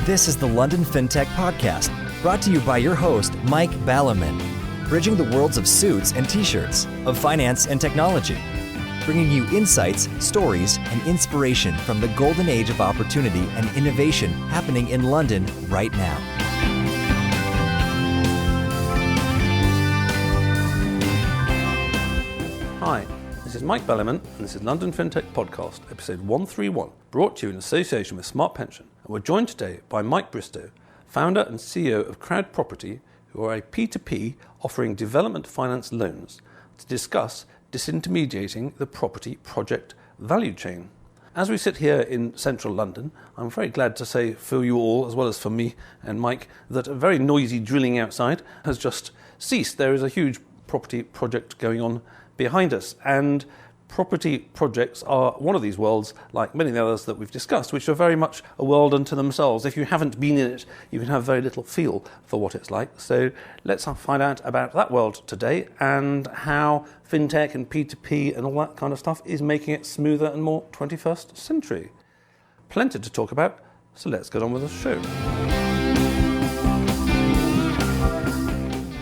This is the London FinTech Podcast, brought to you by your host, Mike Ballerman, bridging the worlds of suits and t-shirts, of finance and technology, bringing you insights, stories, and inspiration from the golden age of opportunity and innovation happening in London right now. Hi, this is Mike Ballerman, and this is London FinTech Podcast, episode 131, brought to you in association with Smart Pension. And we're joined today by Mike Bristow, founder and CEO of CrowdProperty, who are a P2P offering development finance loans to discuss disintermediating the property project value chain. As we sit here in central London, I'm very glad to say for you all, as well as for me and Mike, that a very noisy drilling outside has just ceased. There is a huge property project going on behind us, and property projects are one of these worlds, like many of the others that we've discussed, which are very much a world unto themselves. If you haven't been in it, you can have very little feel for what it's like. So let's find out about that world today and how fintech and P2P and all that kind of stuff is making it smoother and more 21st century. Plenty to talk about, so let's get on with the show.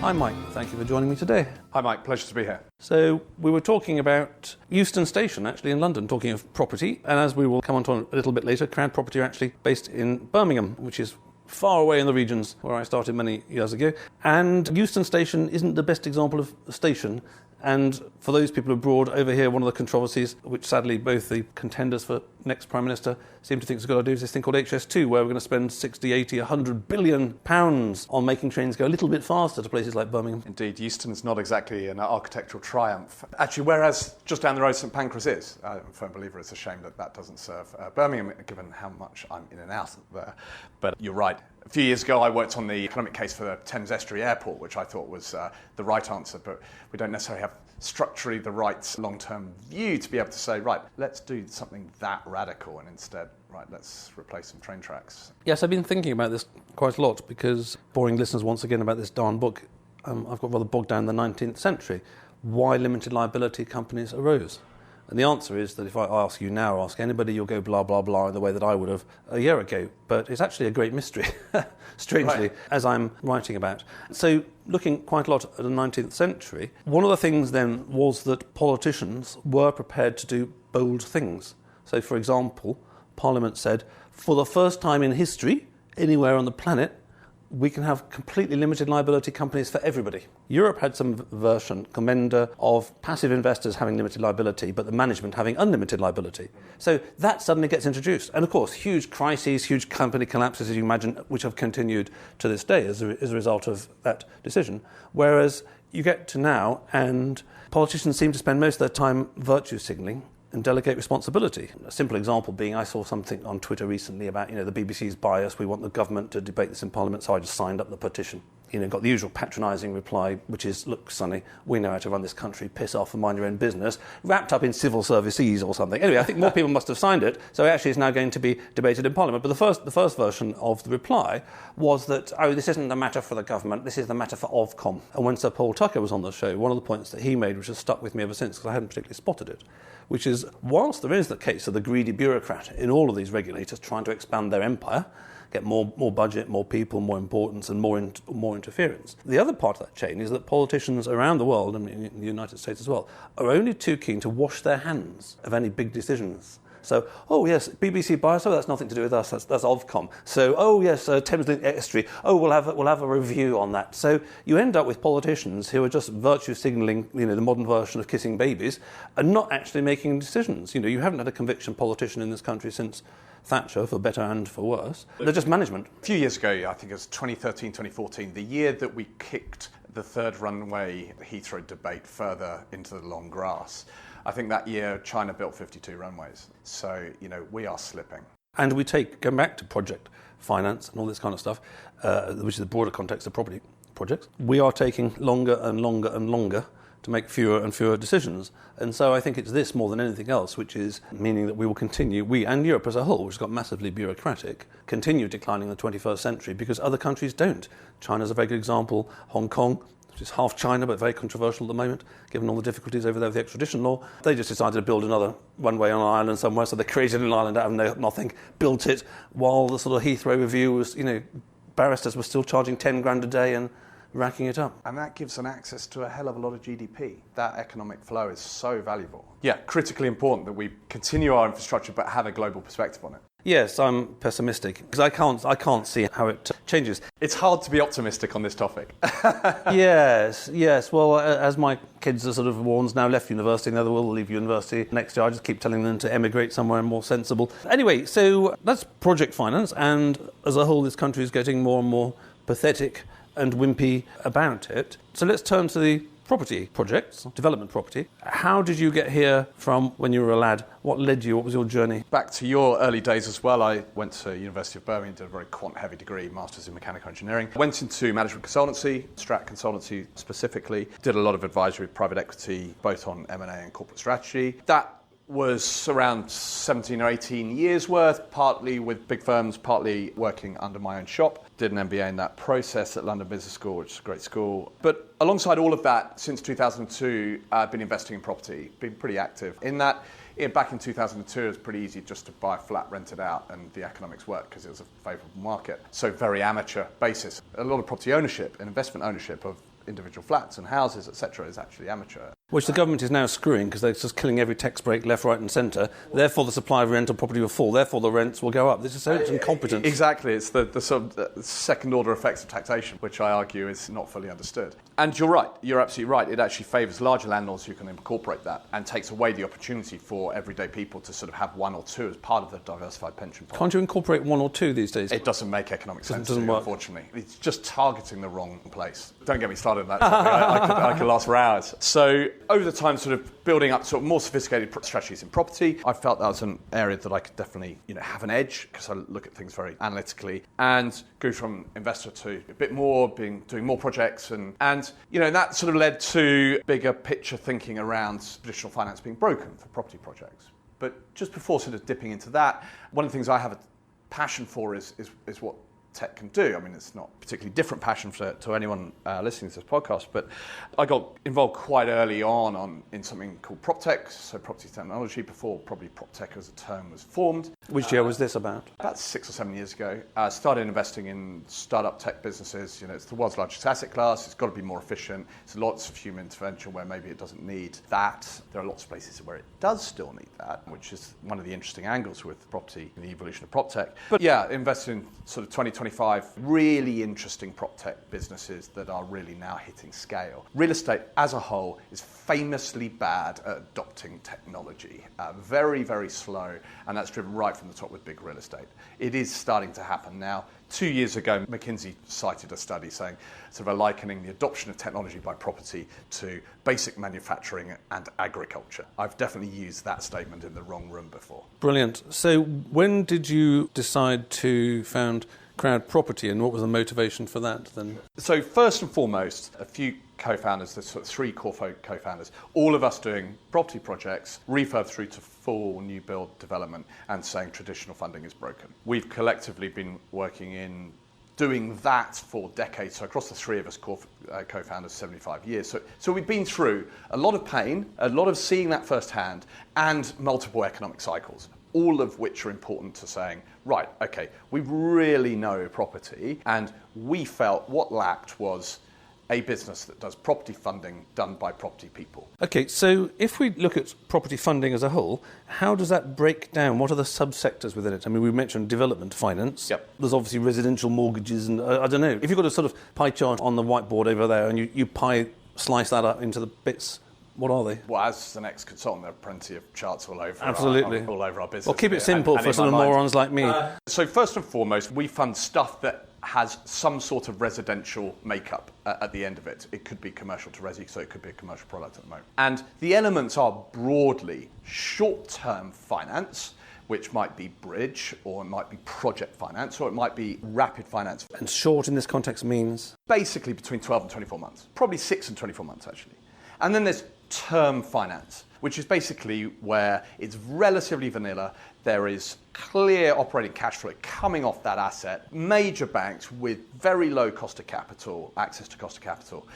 Hi Mike, thank you for joining me today. Hi Mike, pleasure to be here. So we were talking about Euston Station, actually in London, talking of property, and as we will come on to a little bit later, CrowdProperty are actually based in Birmingham, which is far away in the regions where I started many years ago. And Euston Station isn't the best example of a station. And for those people abroad, over here, one of the controversies, which sadly both the contenders for next Prime Minister seem to think is a good idea, is this thing called HS2, where we're going to spend 60, 80, 100 billion pounds on making trains go a little bit faster to places like Birmingham. Indeed, Euston's not exactly an architectural triumph. Actually, whereas just down the road St Pancras is, I'm a firm believer it's a shame that that doesn't serve Birmingham, given how much I'm in and out there. But you're right. A few years ago, I worked on the economic case for the Thames Estuary Airport, which I thought was the right answer, but we don't necessarily have structurally the right long-term view to be able to say, right, let's do something that radical, and instead, right, let's replace some train tracks. Yes, I've been thinking about this quite a lot because, boring listeners once again about this darn book, I've got rather bogged down in the 19th century, why limited liability companies arose. And the answer is that if I ask you now, or ask anybody, you'll go blah, blah, blah in the way that I would have a year ago. But it's actually a great mystery, strangely, right, as I'm writing about. So looking quite a lot at the 19th century, one of the things then was that politicians were prepared to do bold things. So, for example, Parliament said, for the first time in history, anywhere on the planet, we can have completely limited liability companies for everybody. Europe had some version, commender, of passive investors having limited liability, but the management having unlimited liability. So that suddenly gets introduced. And of course, huge crises, huge company collapses, as you imagine, which have continued to this day as a result of that decision. Whereas you get to now, and politicians seem to spend most of their time virtue signalling and delegate responsibility. A simple example being, I saw something on Twitter recently about, the BBC's bias, we want the government to debate this in Parliament, so I just signed up the petition. Got the usual patronising reply, which is, look, Sonny, we know how to run this country, piss off and mind your own business, wrapped up in civil services or something. Anyway, I think more people must have signed it, so it actually is now going to be debated in Parliament. But the first version of the reply was that, this isn't a matter for the government, this is the matter for Ofcom. And when Sir Paul Tucker was on the show, one of the points that he made, which has stuck with me ever since, because I hadn't particularly spotted it, which is, whilst there is the case of the greedy bureaucrat in all of these regulators trying to expand their empire, get more budget, more people, more importance, and more interference, the other part of that chain is that politicians around the world, and in the United States as well, are only too keen to wash their hands of any big decisions. So, yes, BBC bias, that's nothing to do with us, that's Ofcom. So, yes, Thames Estuary, we'll have a review on that. So you end up with politicians who are just virtue signalling, the modern version of kissing babies, and not actually making decisions. You haven't had a conviction politician in this country since Thatcher, for better and for worse. They're just management. A few years ago, I think it was 2013, 2014, the year that we kicked the third runway Heathrow debate further into the long grass, I think that year China built 52 runways. So, we are slipping. And we going back to project finance and all this kind of stuff, which is the broader context of property projects, we are taking longer and longer and longer to make fewer and fewer decisions. And so I think it's this more than anything else, which is meaning that we will continue, we and Europe as a whole, which has got massively bureaucratic, continue declining in the 21st century because other countries don't. China's a very good example, Hong Kong, which is half China but very controversial at the moment, given all the difficulties over there with the extradition law. They just decided to build another runway on an island somewhere, so they created an island out of nothing, built it, while the sort of Heathrow review was, barristers were still charging 10 grand a day and racking it up. And that gives them access to a hell of a lot of GDP. That economic flow is so valuable. Yeah, critically important that we continue our infrastructure but have a global perspective on it. Yes, I'm pessimistic because I can't see how it changes. It's hard to be optimistic on this topic. Yes. Well, as my kids are sort of one's now left university, and the other will leave university next year, I just keep telling them to emigrate somewhere more sensible. Anyway, so that's project finance, and as a whole, this country is getting more and more pathetic and wimpy about it. So let's turn to the property projects, development property. How did you get here from when you were a lad? What led you? What was your journey? Back to your early days as well, I went to University of Birmingham, did a very quant-heavy degree, Masters in Mechanical Engineering. Went into management consultancy, Strat Consultancy specifically. Did a lot of advisory, private equity, both on M&A and corporate strategy. That was around 17 or 18 years worth, partly with big firms, partly working under my own shop. Did an MBA in that process at London Business School, which is a great school. But alongside all of that, since 2002, I've been investing in property, been pretty active in that. Back in 2002, it was pretty easy just to buy a flat, rent it out, and the economics worked because it was a favourable market. So very amateur basis. A lot of property ownership and investment ownership of individual flats and houses, etc., is actually amateur. Which the government is now screwing because they're just killing every tax break left, right and centre. Therefore, the supply of rental property will fall. Therefore, the rents will go up. This is so incompetent. Exactly. It's the sort of second-order effects of taxation, which I argue is not fully understood. And you're right. You're absolutely right. It actually favours larger landlords who can incorporate that and takes away the opportunity for everyday people to sort of have one or two as part of the diversified pension fund. Can't you incorporate one or two these days? It doesn't make economic sense, doesn't work. Unfortunately. It's just targeting the wrong place. Don't get me started on that topic. I could last for hours. So over the time, sort of building up sort of more sophisticated strategies in property, I felt that was an area that I could definitely have an edge because I look at things very analytically and grew from investor to a bit more, doing more projects and that sort of led to bigger picture thinking around traditional finance being broken for property projects. But just before sort of dipping into that, one of the things I have a passion for is what tech can do. I mean, it's not a particularly different passion to anyone listening to this podcast, but I got involved quite early on in something called PropTech, so property technology, before probably PropTech as a term was formed. Which year was this about? About 6 or 7 years ago. I started investing in startup tech businesses. It's the world's largest asset class. It's got to be more efficient. There's lots of human intervention where maybe it doesn't need that. There are lots of places where it does still need that, which is one of the interesting angles with property and the evolution of PropTech. But yeah, invested in sort of 2025 really interesting prop tech businesses that are really now hitting scale. Real estate as a whole is famously bad at adopting technology. Very, very slow, and that's driven right from the top with big real estate. It is starting to happen now. 2 years ago, McKinsey cited a study saying, sort of likening the adoption of technology by property to basic manufacturing and agriculture. I've definitely used that statement in the wrong room before. Brilliant. So when did you decide to found CrowdProperty, and what was the motivation for that then? So first and foremost, a few co-founders, there's sort of 3 core co-founders, all of us doing property projects, refurb through to full new build development, and saying traditional funding is broken. We've collectively been working in doing that for decades. So across the 3 of us co-founders, 75 years. So we've been through a lot of pain, a lot of seeing that firsthand, and multiple economic cycles, all of which are important to saying, right, okay, we really know property, and we felt what lacked was a business that does property funding done by property people. Okay, so if we look at property funding as a whole, how does that break down? What are the subsectors within it? I mean, we mentioned development finance. Yep. There's obviously residential mortgages, and I don't know. If you've got a sort of pie chart on the whiteboard over there, and you slice that up into the bits, what are they? Well, as an ex-consultant, there are plenty of charts all over Absolutely. all over our business. Well, keep it simple for sort of morons like me. So first and foremost, we fund stuff that has some sort of residential makeup at the end of it. It could be commercial to resi, so it could be a commercial product at the moment. And the elements are broadly short-term finance, which might be bridge, or it might be project finance, or it might be rapid finance. And short in this context means? Basically between 12 and 24 months. Probably 6 and 24 months, actually. And then there's term finance, which is basically where it's relatively vanilla. There is clear operating cash flow coming off that asset. Major banks with very low cost of capital, access to cost of capital,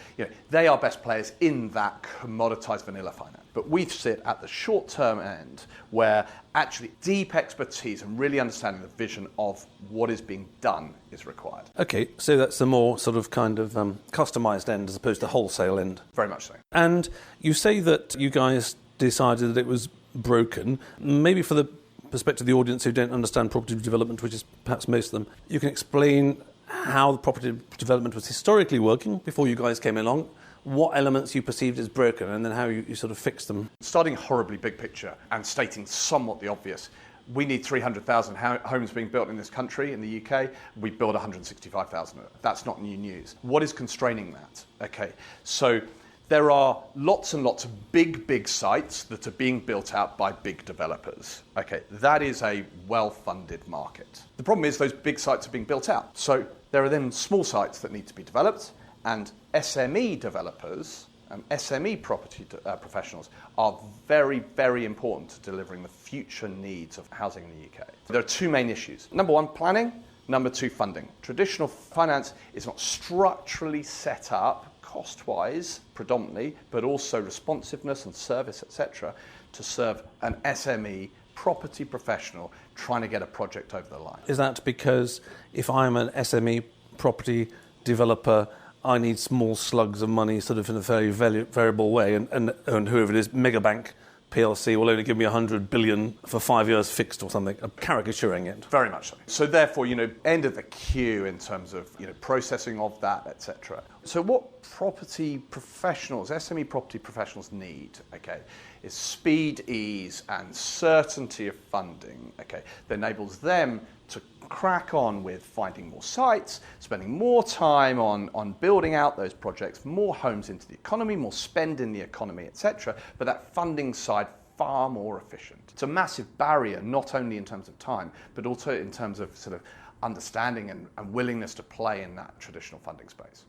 they are best players in that commoditized vanilla finance. But we sit at the short-term end where actually deep expertise and really understanding the vision of what is being done is required. Okay, so that's the more sort of kind of customized end as opposed to wholesale end. Very much so. And you say that you guys decided that it was broken. Maybe for the perspective of the audience who don't understand property development, which is perhaps most of them, you can explain how the property development was historically working before you guys came along, what elements you perceived as broken, and then how you sort of fixed them. Starting horribly big picture and stating somewhat the obvious, we need 300,000 homes being built in this country, in the UK. We build 165,000 of it. That's not new news. What is constraining that? Okay, so there are lots and lots of big sites that are being built out by big developers. Okay, that is a well-funded market. The problem is those big sites are being built out. So there are then small sites that need to be developed, and SME developers and SME property professionals are very, very important to delivering the future needs of housing in the UK. There are two main issues. Number one, planning. Number two, funding. Traditional finance is not structurally set up cost-wise, predominantly, but also responsiveness and service, etc., to serve an SME property professional trying to get a project over the line. Is that because if I'm an SME property developer, I need small slugs of money sort of in a very variable way, and whoever it is, Megabank PLC will only give me 100 billion for 5 years fixed or something. I'm caricaturing it. Very much so. So therefore, end of the queue in terms of processing of that, etc. So what property professionals, SME property professionals need, okay, is speed, ease, and certainty of funding, okay, that enables them to crack on with finding more sites, spending more time on building out those projects, more homes into the economy, more spend in the economy, etc. But that funding side far more efficient. It's a massive barrier, not only in terms of time, but also in terms of sort of understanding and willingness to play in that traditional funding space.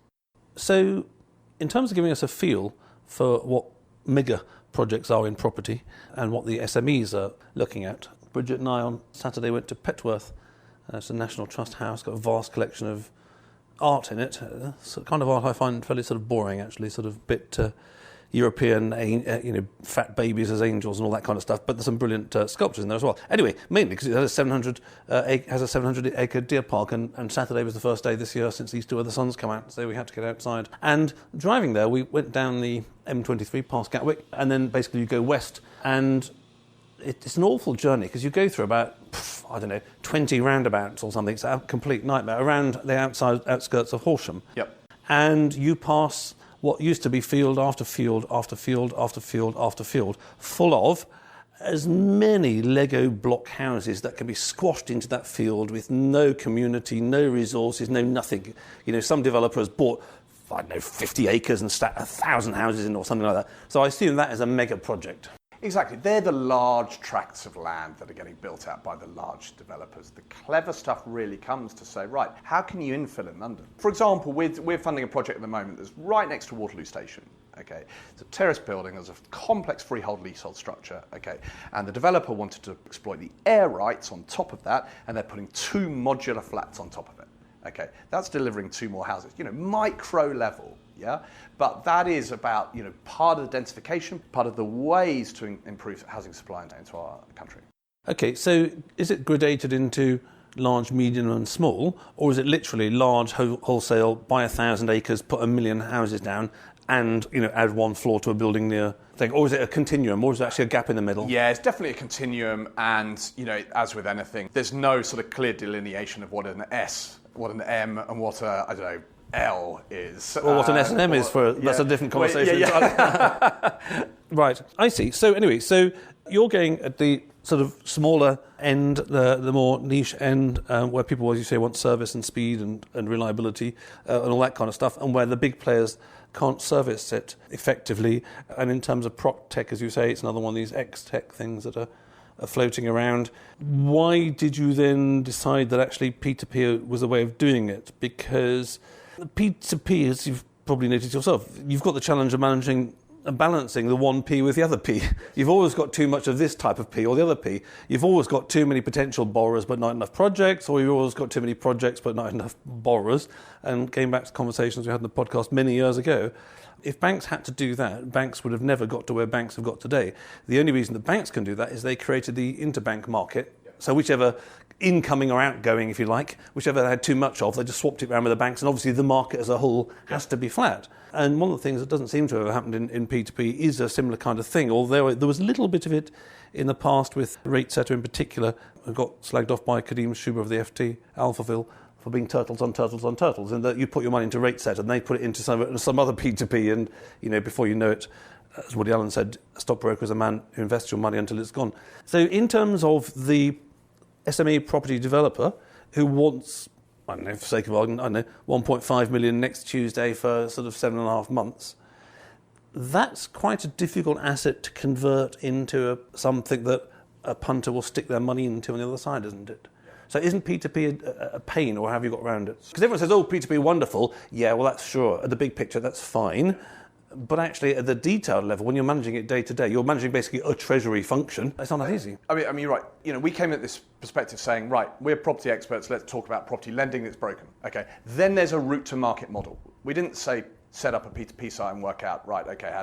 So, in terms of giving us a feel for what mega projects are in property and what the SMEs are looking at, Bridget and I on Saturday went to Petworth. It's a National Trust house, got a vast collection of art in it. So kind of art I find fairly sort of boring, actually, sort of bit European, fat babies as angels and all that kind of stuff. But there's some brilliant sculptures in there as well. Anyway, mainly because it has a 700-acre deer park, and Saturday was the first day this year since Easter where the sun's come out, so we had to get outside. And driving there, we went down the M23 past Gatwick, and then basically you go west, and it's an awful journey because you go through about, 20 roundabouts or something. It's a complete nightmare around the outskirts of Horsham. Yep. And you pass what used to be field after field after field after field after field, full of as many Lego block houses that can be squashed into that field with no community, no resources, no nothing. Some developer has bought 50 acres and stacked 1,000 houses in or something like that. So I assume that is a mega project. Exactly. They're the large tracts of land that are getting built out by the large developers. The clever stuff really comes to say, right, how can you infill in London? For example, we're funding a project at the moment that's right next to Waterloo Station. Okay, it's a terrace building. There's a complex freehold leasehold structure. Okay, and the developer wanted to exploit the air rights on top of that, and they're putting 2 modular flats on top of it. Okay, that's delivering 2 more houses. Micro level. Yeah, but that is about part of the densification, part of the ways to improve housing supply into our country. Okay, so is it gradated into large, medium, and small, or is it literally large wholesale, buy 1,000 acres, put 1 million houses down, and add 1 floor to a building near thing, or is it a continuum, or is there actually a gap in the middle? Yeah, it's definitely a continuum, and as with anything, there's no sort of clear delineation of what an S, what an M, and what a L is. Or what an S&M is that's a different conversation. Right, I see. So anyway, you're going at the sort of smaller end, the more niche end, where people, as you say, want service and speed and reliability and all that kind of stuff, and where the big players can't service it effectively. And in terms of prop tech, as you say, it's another one of these X-tech things that are floating around. Why did you then decide that actually P2P was a way of doing it? Because P2P, as you've probably noticed yourself, you've got the challenge of managing balancing the one P with the other P. You've always got too much of this type of P or the other P. You've always got too many potential borrowers but not enough projects, or you've always got too many projects but not enough borrowers. And getting back to conversations we had in the podcast many years ago, if banks had to do that, banks would have never got to where banks have got today. The only reason that banks can do that is they created the interbank market. So whichever incoming or outgoing, if you like, whichever they had too much of, they just swapped it around with the banks, and obviously the market as a whole has to be flat. And one of the things that doesn't seem to have happened in P2P is a similar kind of thing, although there was a little bit of it in the past with RateSetter in particular. I got slagged off by Kadeem Shuba of the FT, Alphaville, for being turtles on turtles on turtles, and that you put your money into RateSetter and they put it into some other P2P, and before you know it, as Woody Allen said, a stockbroker is a man who invests your money until it's gone. So in terms of the SME property developer who wants, I don't know, for sake of argument, 1.5 million next Tuesday for sort of 7.5 months, that's quite a difficult asset to convert into something that a punter will stick their money into on the other side, isn't it? So isn't P2P a pain, or have you got around it? Because everyone says, P2P wonderful. Yeah, well, that's sure. At the big picture, that's fine. But actually, at the detailed level, when you're managing it day to day, you're managing basically a treasury function. It's not that easy. I mean, you're right. We came at this perspective saying, right, we're property experts. Let's talk about property lending that's broken. Okay. Then there's a route to market model. We didn't say set up a P2P site and work out, right, okay,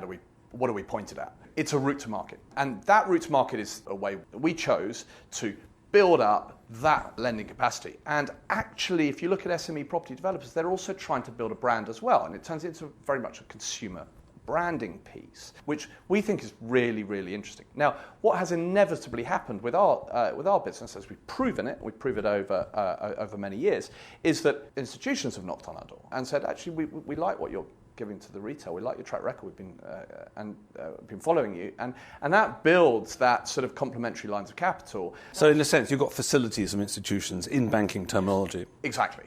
what do we point it at? It's a route to market, and that route to market is a way that we chose to build up that lending capacity. And actually, if you look at SME property developers, they're also trying to build a brand as well. And it turns into very much a consumer branding piece, which we think is really, really interesting. Now, what has inevitably happened with our business, as we've proven it over many years, is that institutions have knocked on our door and said, actually, we like what you're giving to the retail. We like your track record. We've been following you, and that builds that sort of complementary lines of capital. So in a sense, you've got facilities from institutions in banking terminology. Exactly.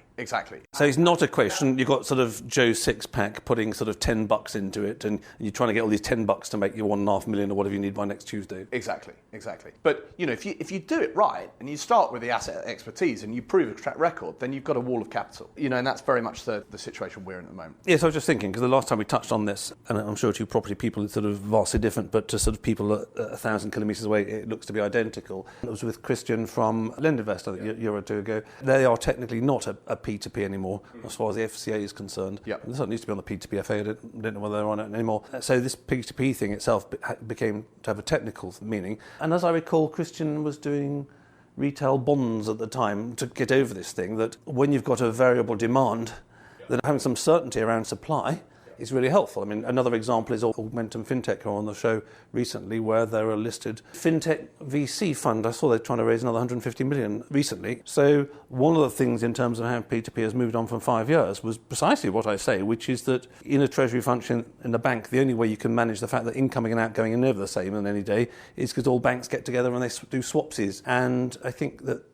So it's not a question. You've got sort of Joe Sixpack putting sort of $10 into it, and you're trying to get all these $10 to make your 1.5 million or whatever you need by next Tuesday. Exactly. But if you do it right and you start with the asset expertise and you prove a track record, then you've got a wall of capital. And that's very much the situation we're in at the moment. Yes, I was just thinking, because the last time we touched on this, and I'm sure to property people it's sort of vastly different, but to sort of people 1,000 kilometres away, it looks to be identical. It was with Christian from Lendinvest, I think, a year or two ago. They are technically not a P2P anymore, as far as the FCA is concerned. Yep. This used to be on the P2PFA, I don't know whether they're on it anymore. So this P2P thing itself became to have a technical meaning. And as I recall, Christian was doing retail bonds at the time to get over this thing, that when you've got a variable demand, then having some certainty around supply is really helpful. I mean, another example is Augmentum Fintech, who are on the show recently, where they're a listed fintech VC fund. I saw they're trying to raise another 150 million recently. So one of the things in terms of how P2P has moved on from 5 years was precisely what I say, which is that in a treasury function in the bank, the only way you can manage the fact that incoming and outgoing are never the same on any day is because all banks get together and they do swapsies. And I think that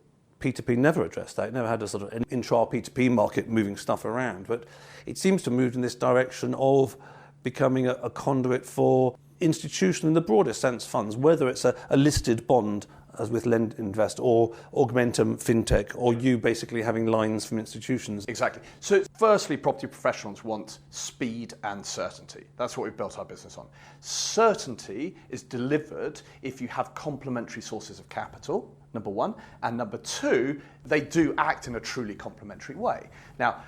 P2P never addressed that. It never had a sort of an intra-P2P market moving stuff around. But it seems to move in this direction of becoming a conduit for institutional, in the broadest sense, funds, whether it's a listed bond, as with Lendinvest, or Augmentum Fintech, or you basically having lines from institutions. Exactly. So firstly, property professionals want speed and certainty. That's what we've built our business on. Certainty is delivered if you have complementary sources of capital, number one, and number two, they do act in a truly complementary way. Now,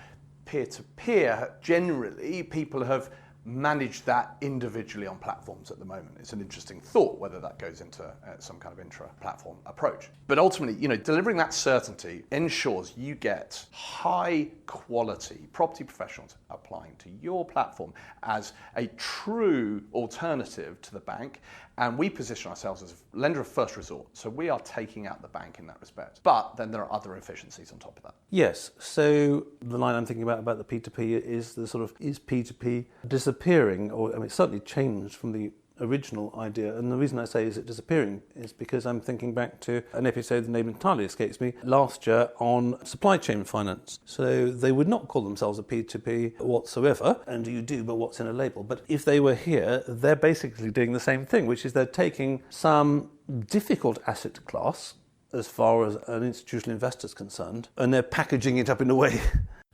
peer-to-peer, generally, people have manage that individually on platforms at the moment. It's an interesting thought whether that goes into some kind of intra-platform approach. But ultimately, delivering that certainty ensures you get high quality property professionals applying to your platform as a true alternative to the bank. And we position ourselves as a lender of first resort. So we are taking out the bank in that respect. But then there are other efficiencies on top of that. Yes. So the line I'm thinking about the P2P is the sort of, is P2P disappearing? Or, it's certainly changed from the original idea. And the reason I say is it disappearing is because I'm thinking back to an episode, the name entirely escapes me, last year on supply chain finance. So they would not call themselves a P2P whatsoever, and you do, but what's in a label? But if they were here, they're basically doing the same thing, which is they're taking some difficult asset class as far as an institutional investor is concerned, and they're packaging it up in a way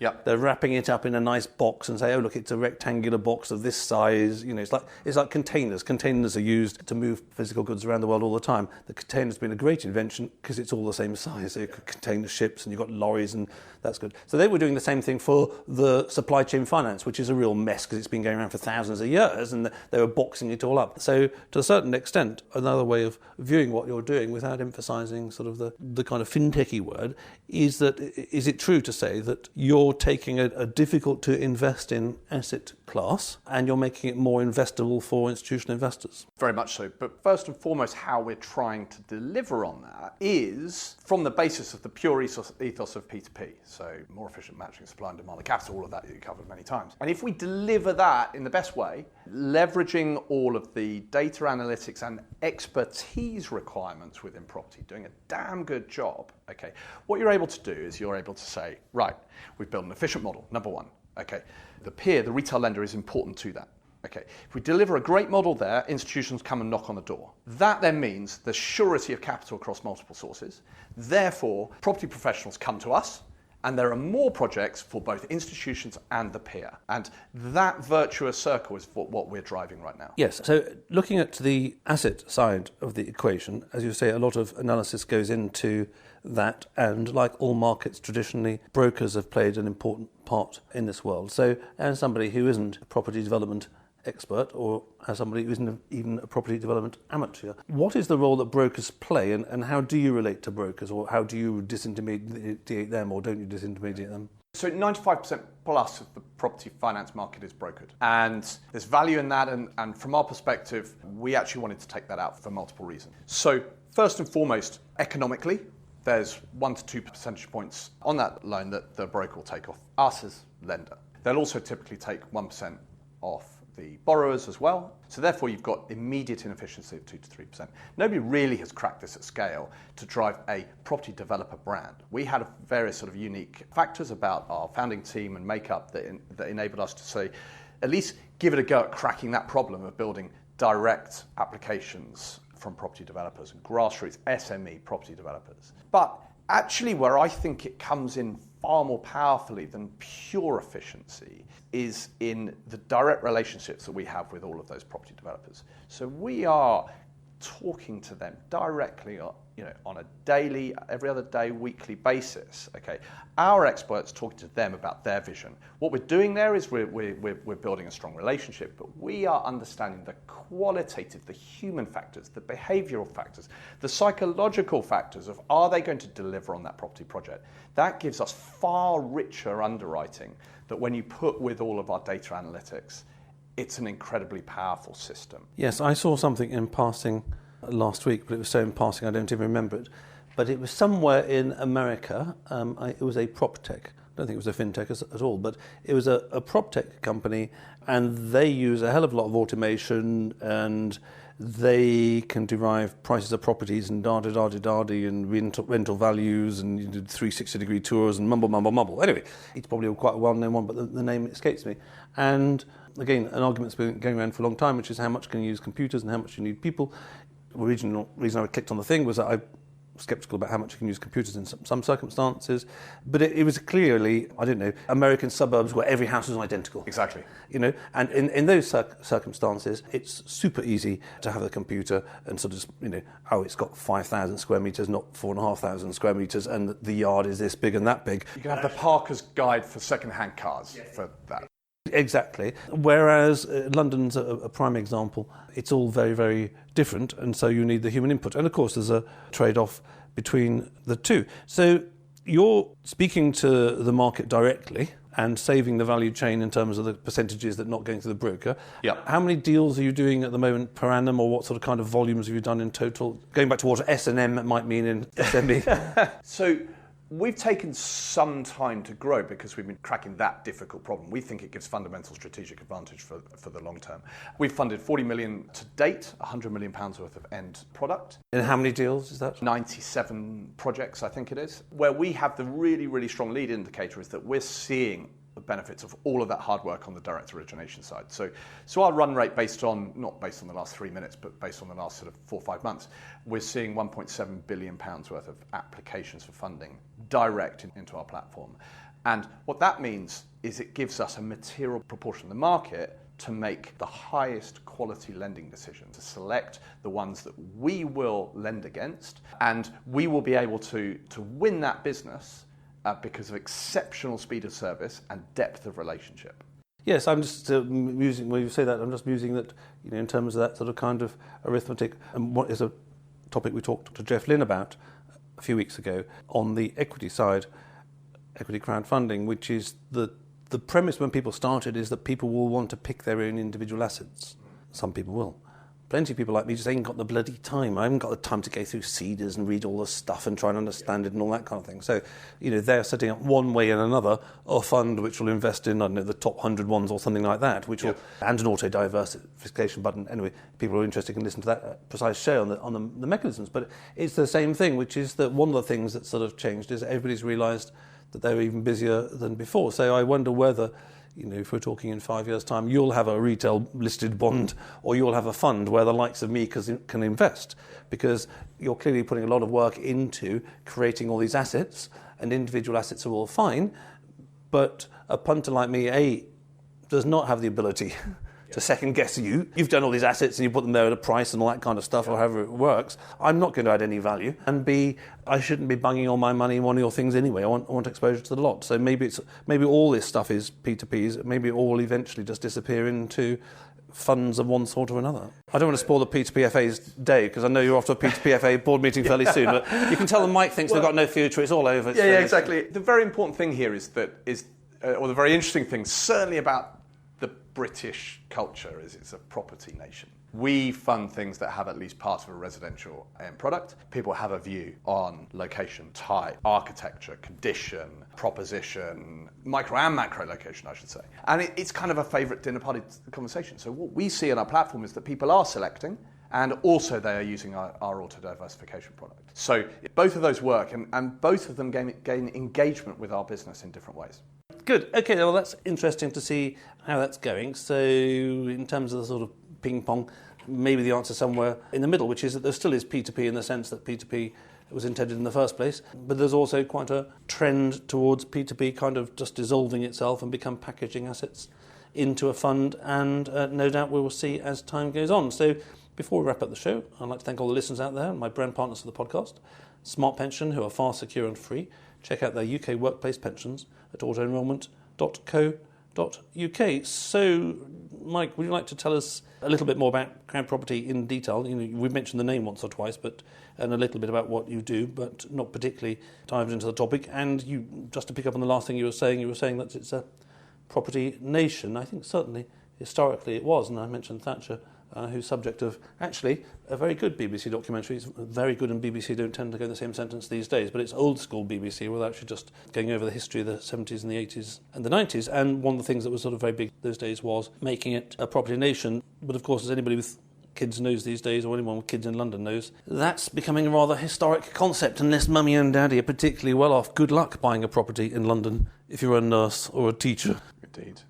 Yep. They're wrapping it up in a nice box and say, oh, look, it's a rectangular box of this size. It's like containers. Containers are used to move physical goods around the world all the time. The container's been a great invention because it's all the same size. So you could contain the ships and you've got lorries, and that's good. So they were doing the same thing for the supply chain finance, which is a real mess because it's been going around for thousands of years, and they were boxing it all up. So to a certain extent, another way of viewing what you're doing without emphasising sort of the kind of fintechy word is it true to say that you're taking a difficult to invest in asset class and you're making it more investable for institutional investors? Very much so. But first and foremost, how we're trying to deliver on that is from the basis of the pure ethos of P2P. So more efficient matching supply and demand of capital, all of that you covered many times. And if we deliver that in the best way, leveraging all of the data analytics and expertise requirements within property, doing a damn good job, okay, what you're able to do is you're able to say, right, we've built an efficient model, number one, okay. The peer, the retail lender, is important to that. Okay, if we deliver a great model there, institutions come and knock on the door. That then means the surety of capital across multiple sources. Therefore, property professionals come to us, and there are more projects for both institutions and the peer. And that virtuous circle is what we're driving right now. Yes, so looking at the asset side of the equation, as you say, a lot of analysis goes into that, and like all markets traditionally, brokers have played an important part in this world. So as somebody who isn't a property development expert, or as somebody who isn't even a property development amateur, what is the role that brokers play, and how do you relate to brokers, or how do you disintermediate them, or don't you disintermediate them? So 95% plus of the property finance market is brokered. And there's value in that, and from our perspective, we actually wanted to take that out for multiple reasons. So first and foremost, economically, there's 1 to 2 percentage points on that loan that the broker will take off us as lender. They'll also typically take 1% off the borrowers as well. So therefore you've got immediate inefficiency of 2 to 3%. Nobody really has cracked this at scale to drive a property developer brand. We had various sort of unique factors about our founding team and makeup that enabled us to say, at least give it a go at cracking that problem of building direct applications from property developers and grassroots SME property developers. But actually where I think it comes in far more powerfully than pure efficiency is in the direct relationships that we have with all of those property developers. So we are talking to them directly, on a daily, every other day, weekly basis. Okay, our experts talking to them about their vision. What we're doing there is we're building a strong relationship, but we are understanding the qualitative, the human factors, the behavioural factors, the psychological factors of are they going to deliver on that property project. That gives us far richer underwriting that when you put with all of our data analytics, it's an incredibly powerful system. Yes, I saw something in passing last week, but it was so in passing I don't even remember it. But it was somewhere in America. It was a prop tech. I don't think it was a fintech at all, but it was a prop tech company, and they use a hell of a lot of automation, and they can derive prices of properties and da-da-da-da-da-da and rental values, and you did 360-degree tours and mumble. Anyway, it's probably quite a well-known one, but the name escapes me. And again, an argument's been going around for a long time, which is how much can you use computers and how much you need people. The original reason I clicked on the thing was that I was sceptical about how much you can use computers in some circumstances, but it was clearly, I don't know, American suburbs where every house is identical. Exactly. And in those circumstances, it's super easy to have a computer and sort of, it's got 5,000 square metres, not 4,500 square metres, and the yard is this big and that big. You can have the Parker's Guide for second-hand cars for that. Exactly. Whereas London's a prime example. It's all very, very different, and so you need the human input. And of course, there's a trade-off between the two. So you're speaking to the market directly and saving the value chain in terms of the percentages that are not going to the broker. Yeah. How many deals are you doing at the moment per annum, or what sort of kind of volumes have you done in total? Going back to what S&M might mean in SME. So we've taken some time to grow because we've been cracking that difficult problem. We think it gives fundamental strategic advantage for the long term. We've funded 40 million to date, £100 million worth of end product. And how many deals is that? 97 projects, I think it is. Where we have the really, really strong lead indicator is that we're seeing the benefits of all of that hard work on the direct origination side. So our run rate not based on the last 3 minutes, but based on the last sort of 4 or 5 months, we're seeing £1.7 billion worth of applications for funding direct into our platform. And what that means is it gives us a material proportion of the market to make the highest quality lending decisions, to select the ones that we will lend against, and we will be able to win that business because of exceptional speed of service and depth of relationship. Yes, I'm just musing, when you say that, I'm just musing that, in terms of that sort of kind of arithmetic, and what is a topic we talked to Jeff Lynn about a few weeks ago on the equity side, equity crowdfunding, which is the premise when people started is that people will want to pick their own individual assets. Some people will. Plenty of people like me just ain't got the bloody time. I haven't got the time to go through CEDAs and read all the stuff and try and understand it and all that kind of thing. So, they're setting up one way and another a fund which will invest in, the top 100 ones or something like that, which will, and an auto diversification button. Anyway, people who are interested can listen to that precise show on the mechanisms. But it's the same thing, which is that one of the things that sort of changed is everybody's realised that they're even busier than before. So I wonder whether, if we're talking in 5 years' time, you'll have a retail listed bond or you'll have a fund where the likes of me can invest, because you're clearly putting a lot of work into creating all these assets, and individual assets are all fine, but a punter like me, does not have the ability to second guess you. You've done all these assets and you put them there at a price and all that kind of stuff, or however it works. I'm not going to add any value. And B, I shouldn't be bunging all my money in one of your things anyway. I want exposure to the lot. So maybe all this stuff is P2Ps. Maybe it all will eventually just disappear into funds of one sort or another. I don't want to spoil the P2PFA's day, because I know you're off to a P2PFA board meeting fairly soon, but you can tell them Mike thinks they've got no future, it's all over. Yeah, exactly. The very important thing here or the very interesting thing, certainly about the British culture, is it's a property nation. We fund things that have at least part of a residential end product. People have a view on location, type, architecture, condition, proposition, micro and macro location, I should say. And it's kind of a favourite dinner party conversation. So what we see on our platform is that people are selecting, and also they are using our auto diversification product. So both of those work, and both of them gain engagement with our business in different ways. Good. Okay, well, that's interesting to see how that's going. So in terms of the sort of ping pong, maybe the answer somewhere in the middle, which is that there still is P2P in the sense that P2P was intended in the first place, but there's also quite a trend towards P2P kind of just dissolving itself and become packaging assets into a fund, and no doubt we will see as time goes on. So before we wrap up the show, I'd like to thank all the listeners out there and my brand partners for the podcast, Smart Pension, who are fast, secure and free. Check out their UK workplace pensions at autoenrolment.co.uk. So, Mike, would you like to tell us a little bit more about CrowdProperty in detail? We've mentioned the name once or twice, and a little bit about what you do, but not particularly dived into the topic. And just to pick up on the last thing you were saying that it's a property nation. I think certainly historically it was, and I mentioned Thatcher, who's subject of actually a very good BBC documentary. It's very good, and BBC don't tend to go in the same sentence these days, but it's old school BBC, where they're actually just going over the history of the 70s and the 80s and the 90s. And one of the things that was sort of very big those days was making it a property nation. But of course, as anybody with kids knows these days, or anyone with kids in London knows, that's becoming a rather historic concept. Unless mummy and daddy are particularly well off, good luck buying a property in London if you're a nurse or a teacher.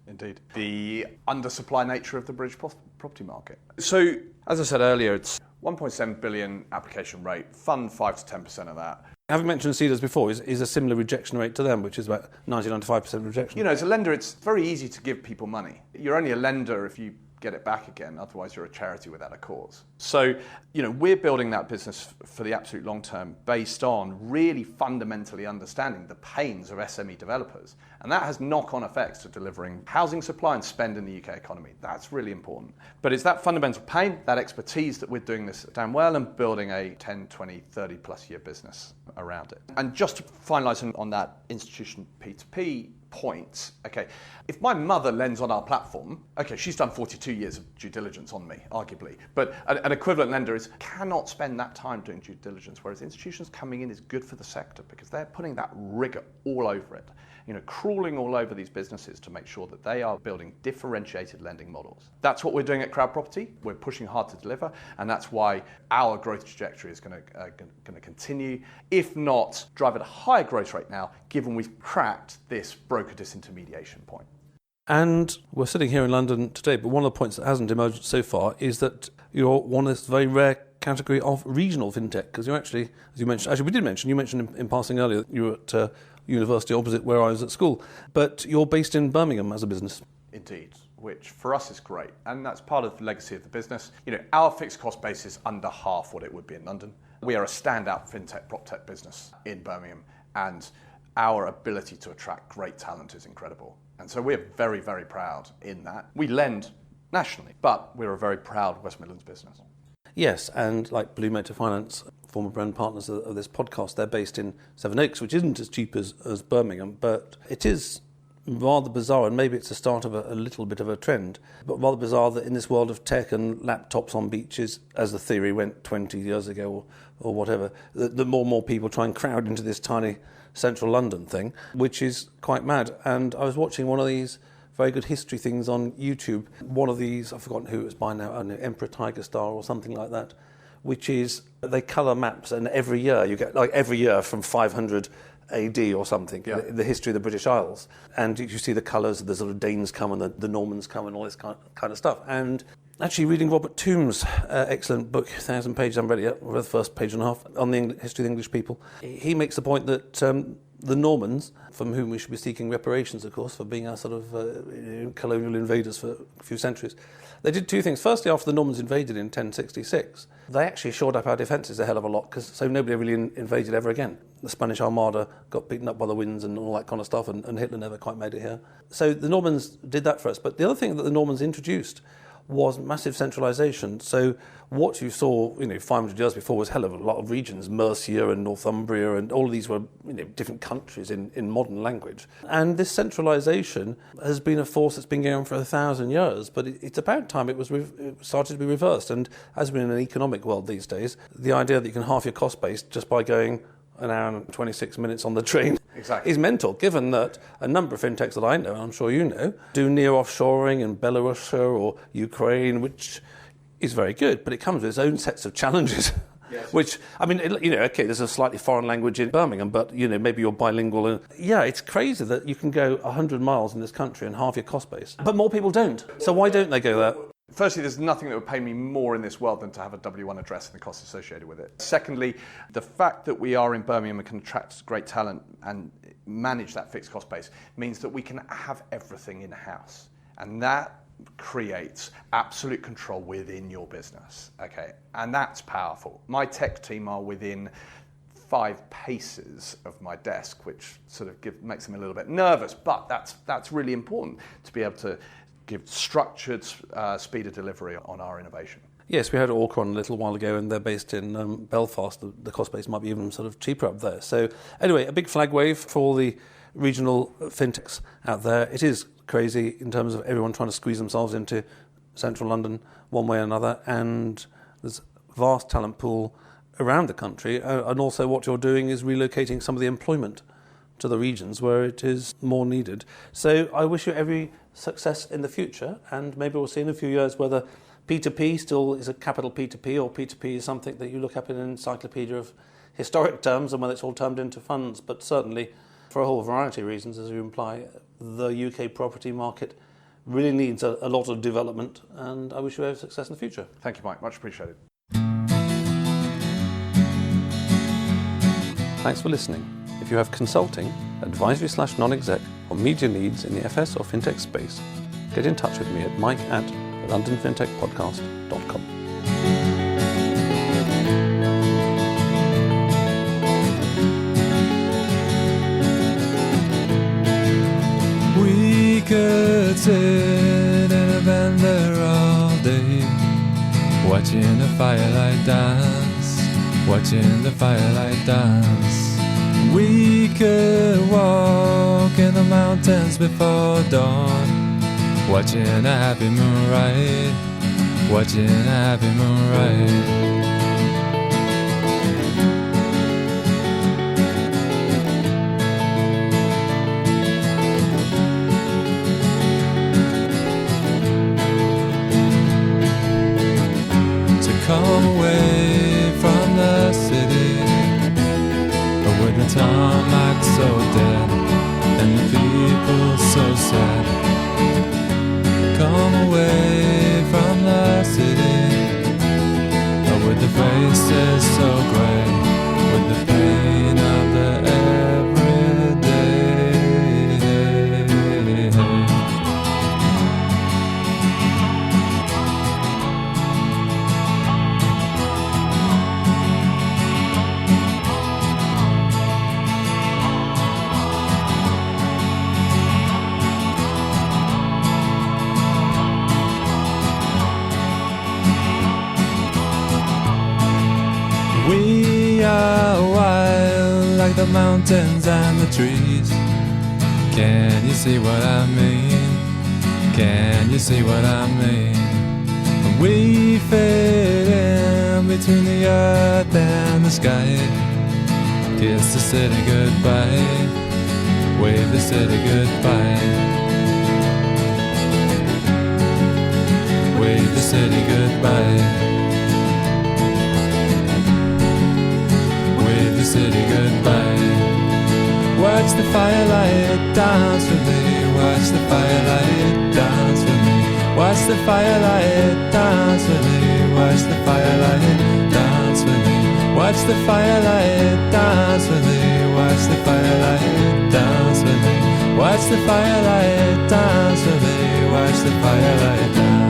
Indeed. The undersupply nature of the British property market. So, as I said earlier, it's 1.7 billion application rate, fund 5 to 10% of that. Having mentioned CEDAs before, is a similar rejection rate to them, which is about 90-95% rejection. As a lender, it's very easy to give people money. You're only a lender if you get it back again, otherwise you're a charity without a cause. So, we're building that business for the absolute long term based on really fundamentally understanding the pains of SME developers. And that has knock-on effects to delivering housing supply and spend in the UK economy. That's really important. But it's that fundamental pain, that expertise, that we're doing this damn well and building a 10, 20, 30 plus year business around it. And just to finalise on that institution P2P point, okay, if my mother lends on our platform, okay, she's done 42 years of due diligence on me, arguably, but an equivalent lender cannot spend that time doing due diligence, whereas institutions coming in is good for the sector because they're putting that rigour all over it, crawling all over these businesses to make sure that they are building differentiated lending models. That's what we're doing at CrowdProperty. We're pushing hard to deliver, and that's why our growth trajectory is going to continue, if not drive at a higher growth rate now, given we've cracked this broker disintermediation point. And we're sitting here in London today, but one of the points that hasn't emerged so far is that you're one of those very rare category of regional fintech, because you actually, as you mentioned, you mentioned in passing earlier that you were at university opposite where I was at school, but you're based in Birmingham as a business. Indeed, which for us is great, and that's part of the legacy of the business. Our fixed cost base is under half what it would be in London. We are a standout fintech, proptech business in Birmingham, and our ability to attract great talent is incredible. And so we're very, very proud in that. We lend nationally, but we're a very proud West Midlands business. Yes, and like Blue Motor Finance, former brand partners of this podcast, they're based in Sevenoaks, which isn't as cheap as Birmingham, but it is rather bizarre, and maybe it's the start of a little bit of a trend, but rather bizarre that in this world of tech and laptops on beaches, as the theory went 20 years ago or whatever, the more and more people try and crowd into this tiny central London thing, which is quite mad. And I was watching one of these very good history things on YouTube. One of these, I've forgotten who it was by now, I don't know, Emperor Tiger Star or something like that, which is they colour maps, and every year you get, like every year from 500 AD or something, the history of the British Isles. And you see the colours, the sort of Danes come and the Normans come and all this kind of stuff. And actually reading Robert Tomb's excellent book, 1,000 pages, I haven't read it yet, or the first page and a half, on the history of the English people, he makes the point that the Normans, from whom we should be seeking reparations, of course, for being our sort of colonial invaders for a few centuries, they did two things. Firstly, after the Normans invaded in 1066, they actually shored up our defences a hell of a lot, so nobody really invaded ever again. The Spanish Armada got beaten up by the winds and all that kind of stuff, and Hitler never quite made it here. So the Normans did that for us. But the other thing that the Normans introduced was massive centralisation. So what you saw, 500 years before was hell of a lot of regions, Mercia and Northumbria, and all of these were, different countries in modern language. And this centralisation has been a force that's been going on for 1,000 years, but it's about time it started to be reversed. And as we're in an economic world these days, the idea that you can halve your cost base just by going an hour and 26 minutes on the train is mental, given that a number of fintechs that I know, and I'm sure you know, do near offshoring in Belarus or Ukraine, which is very good, but it comes with its own sets of challenges. Yes. Which, okay, there's a slightly foreign language in Birmingham, but, maybe you're bilingual. And it's crazy that you can go 100 miles in this country and halve your cost base. But more people don't. So why don't they go there? Firstly, there's nothing that would pay me more in this world than to have a W1 address and the costs associated with it. Secondly, the fact that we are in Birmingham and can attract great talent and manage that fixed cost base means that we can have everything in-house. And that creates absolute control within your business, okay? And that's powerful. My tech team are within 5 paces of my desk, which sort of makes them a little bit nervous, but that's really important to be able to give structured speed of delivery on our innovation. Yes, we had Orcron a little while ago, and they're based in Belfast. The cost base might be even sort of cheaper up there. So anyway, a big flag wave for all the regional fintechs out there. It is crazy in terms of everyone trying to squeeze themselves into central London one way or another, and there's a vast talent pool around the country, and also what you're doing is relocating some of the employment to the regions where it is more needed. So I wish you every success in the future, and maybe we'll see in a few years whether P2P still is a capital P2P, or P2P is something that you look up in an encyclopedia of historic terms, and whether it's all turned into funds. But certainly, for a whole variety of reasons, as you imply, the UK property market really needs a lot of development, and I wish you every success in the future. Thank you, Mike. Much appreciated. Thanks for listening. If you have consulting, advisory/non-exec, or media needs in the FS or fintech space, get in touch with me at mike@londonfintechpodcast.com. We could sit in a vendor all day, watching the firelight dance, watching the firelight dance. We could walk in the mountains before dawn, watching a happy moonrise, watching a happy moonrise. To come away from the city, with the tarmac so dead and the people so sad. Come away from the city with the the mountains and the trees. Can you see what I mean? Can you see what I mean? We fade in between the earth and the sky. Kiss the city goodbye. Wave the city goodbye. Wave the city goodbye. Wave the city goodbye. Watch the firelight dance with me. Watch the firelight dance with me. Watch the firelight dance with me. Watch the firelight dance with me. Watch the firelight dance with me. Watch the firelight dance with me. Watch the firelight dance with me. Watch the firelight dance.